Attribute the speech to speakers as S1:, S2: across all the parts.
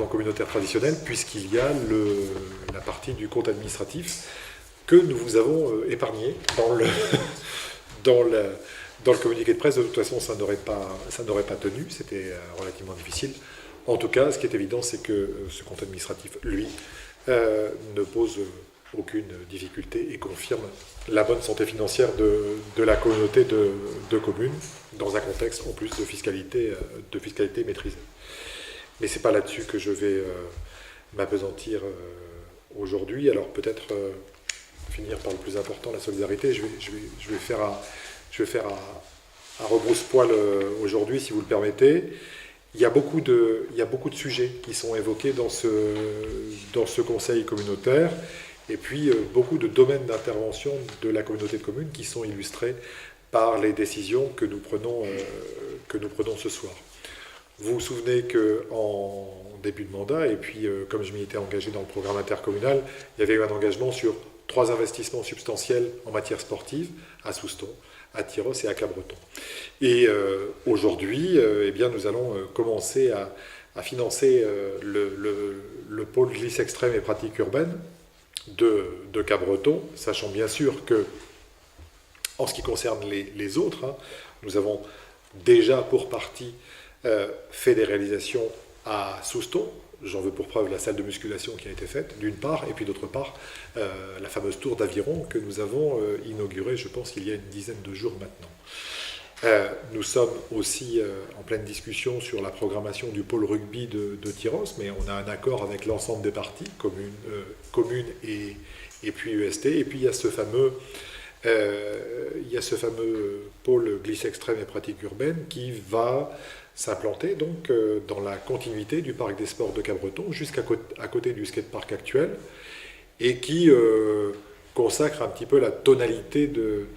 S1: communautaire traditionnel, puisqu'il y a la partie du compte administratif que nous vous avons épargné dans le communiqué de presse. De toute façon, ça n'aurait pas tenu, c'était relativement difficile. En tout cas, ce qui est évident, c'est que ce compte administratif, lui, ne pose aucune difficulté et confirme la bonne santé financière de la communauté de communes, dans un contexte en plus de fiscalité maîtrisée. Mais ce n'est pas là-dessus que je vais m'appesantir aujourd'hui. Alors peut-être finir par le plus important, la solidarité. Je vais faire à rebrousse-poil aujourd'hui, si vous le permettez. Il y a beaucoup de sujets qui sont évoqués dans ce conseil communautaire, et puis beaucoup de domaines d'intervention de la communauté de communes qui sont illustrés par les décisions que nous prenons ce soir. Vous vous souvenez qu'en début de mandat, et puis comme je m'y étais engagé dans le programme intercommunal, il y avait eu un engagement sur 3 investissements substantiels en matière sportive à Souston, à Tyros et à Cabreton. Et aujourd'hui, eh bien, nous allons commencer à financer le pôle glisse extrême et pratique urbaine de Cabreton, sachant bien sûr que, en ce qui concerne les autres, nous avons déjà pour partie fait des réalisations à Souston. J'en veux pour preuve la salle de musculation qui a été faite, d'une part, et puis d'autre part, la fameuse tour d'aviron que nous avons inaugurée, je pense, il y a une dizaine de jours maintenant. Nous sommes aussi en pleine discussion sur la programmation du pôle rugby de Tyros, mais on a un accord avec l'ensemble des parties, communes et puis UST, et puis il y a ce fameux pôle glisse extrême et pratique urbaine qui va s'implanter donc dans la continuité du parc des sports de Cabreton, jusqu'à côté du skatepark actuel, et qui consacre un petit peu la tonalité de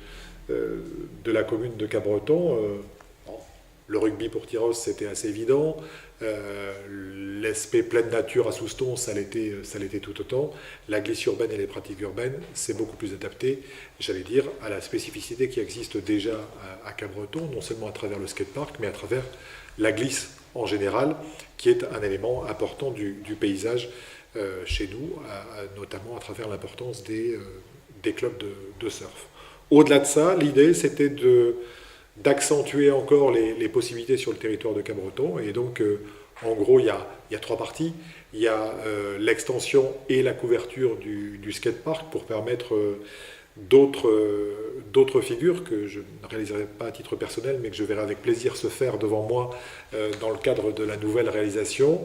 S1: la commune de Cabreton. Le rugby pour Tyros, c'était assez évident. L'aspect pleine nature à Souston, ça l'était tout autant. La glisse urbaine et les pratiques urbaines, c'est beaucoup plus adapté, j'allais dire, à la spécificité qui existe déjà à Cabreton, non seulement à travers le skatepark, mais à travers la glisse en général, qui est un élément important du paysage chez nous, notamment à travers l'importance des clubs de surf. Au-delà de ça, l'idée, c'était d'accentuer encore les possibilités sur le territoire de Cabreton. Et donc, en gros, il y a 3 parties. Il y a l'extension et la couverture du skatepark pour permettre d'autres figures que je ne réaliserai pas à titre personnel, mais que je verrai avec plaisir se faire devant moi dans le cadre de la nouvelle réalisation,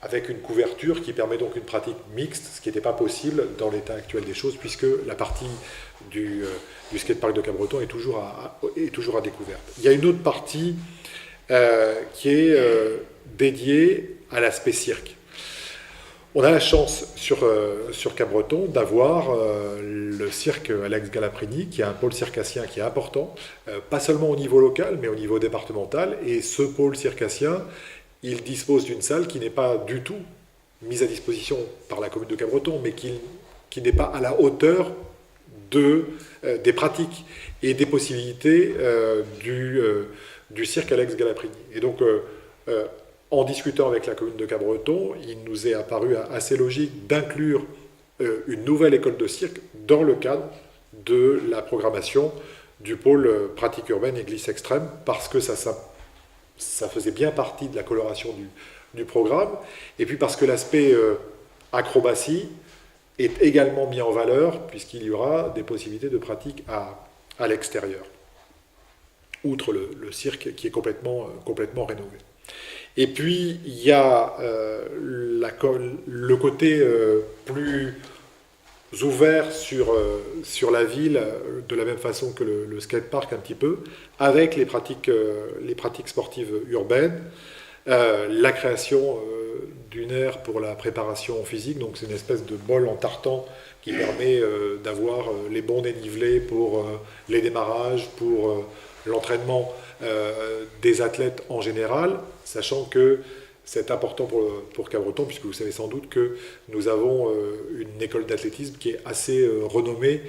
S1: avec une couverture qui permet donc une pratique mixte, ce qui n'était pas possible dans l'état actuel des choses, puisque la partie du skatepark de Cabreton est toujours à découverte. Il y a une autre partie qui est dédiée à l'aspect cirque. On a la chance sur Cabreton d'avoir le cirque Alex Galaprini, qui est un pôle circassien qui est important, pas seulement au niveau local, mais au niveau départemental. Et ce pôle circassien, il dispose d'une salle qui n'est pas du tout mise à disposition par la commune de Cabreton, mais qui n'est pas à la hauteur des pratiques et des possibilités du cirque Alex Galaprini. Et donc, en discutant avec la commune de Cabreton, il nous est apparu assez logique d'inclure une nouvelle école de cirque dans le cadre de la programmation du pôle pratique urbaine et glisse extrême, parce que ça faisait bien partie de la coloration du programme, et puis parce que l'aspect acrobatie est également mis en valeur, puisqu'il y aura des possibilités de pratique à l'extérieur, outre le cirque qui est complètement rénové. Et puis, il y a le côté plus ouvert sur la ville, de la même façon que le skatepark un petit peu, avec les pratiques sportives urbaines, la création d'une aire pour la préparation physique, donc c'est une espèce de bol en tartan qui permet d'avoir les bons dénivelés pour les démarrages, pour l'entraînement des athlètes en général, sachant que c'est important pour Cabreton, puisque vous savez sans doute que nous avons une école d'athlétisme qui est assez renommée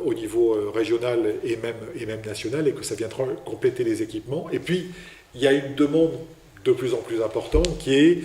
S1: au niveau régional et même national, et que ça viendra compléter les équipements. Et puis, il y a une demande de plus en plus importante qui est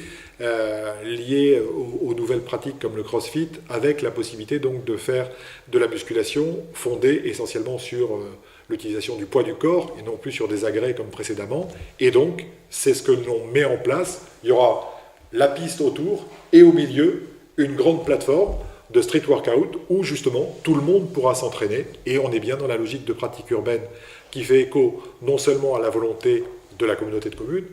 S1: liée aux nouvelles pratiques comme le CrossFit, avec la possibilité donc de faire de la musculation fondée essentiellement sur l'utilisation du poids du corps et non plus sur des agrès comme précédemment. Et donc, c'est ce que l'on met en place. Il y aura la piste autour et au milieu, une grande plateforme de street workout où justement tout le monde pourra s'entraîner. Et on est bien dans la logique de pratique urbaine qui fait écho non seulement à la volonté de la communauté de communes,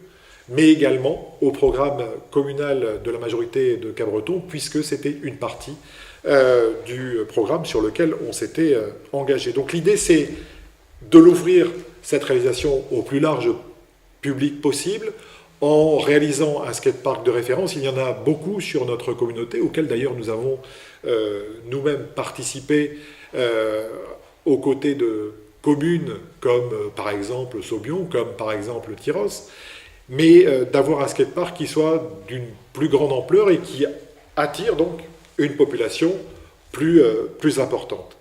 S1: mais également au programme communal de la majorité de Cabreton, puisque c'était une partie du programme sur lequel on s'était engagé. Donc l'idée, c'est de l'ouvrir, cette réalisation, au plus large public possible, en réalisant un skatepark de référence. Il y en a beaucoup sur notre communauté, auquel d'ailleurs nous avons nous-mêmes participé aux côtés de communes comme par exemple Saubion, comme par exemple Tyros, mais d'avoir un skatepark qui soit d'une plus grande ampleur et qui attire donc une population plus importante.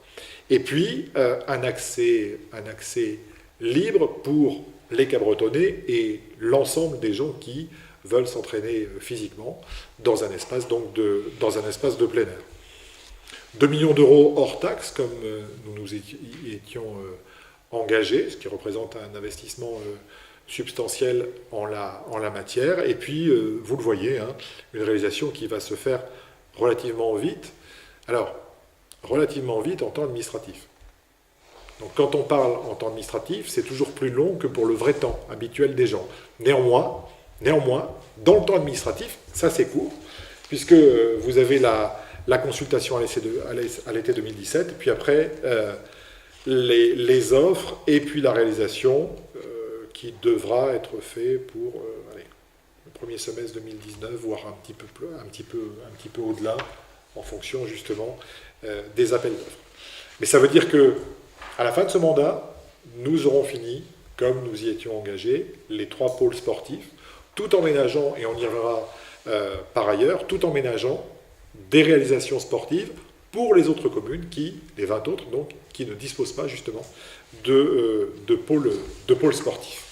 S1: Et puis un accès libre pour les Cabretonnais et l'ensemble des gens qui veulent s'entraîner physiquement dans un espace, dans un espace de plein air. 2 millions d'euros hors taxe, comme nous nous étions engagés, ce qui représente un investissement substantiel en la matière. Et puis, vous le voyez, hein, une réalisation qui va se faire relativement vite. Alors, relativement vite en temps administratif. Donc, quand on parle en temps administratif, c'est toujours plus long que pour le vrai temps habituel des gens. Néanmoins, dans le temps administratif, ça c'est court, puisque vous avez la consultation à l'été 2017, et puis après les offres, et puis la réalisation qui devra être fait pour le premier semestre 2019, voire un petit peu au-delà, en fonction justement des appels d'offres. Mais ça veut dire que à la fin de ce mandat, nous aurons fini, comme nous y étions engagés, les 3 pôles sportifs, tout en ménageant, et on y reviendra par ailleurs, tout en ménageant des réalisations sportives pour les autres communes, les 20 autres, donc, qui ne disposent pas justement de pôles sportifs.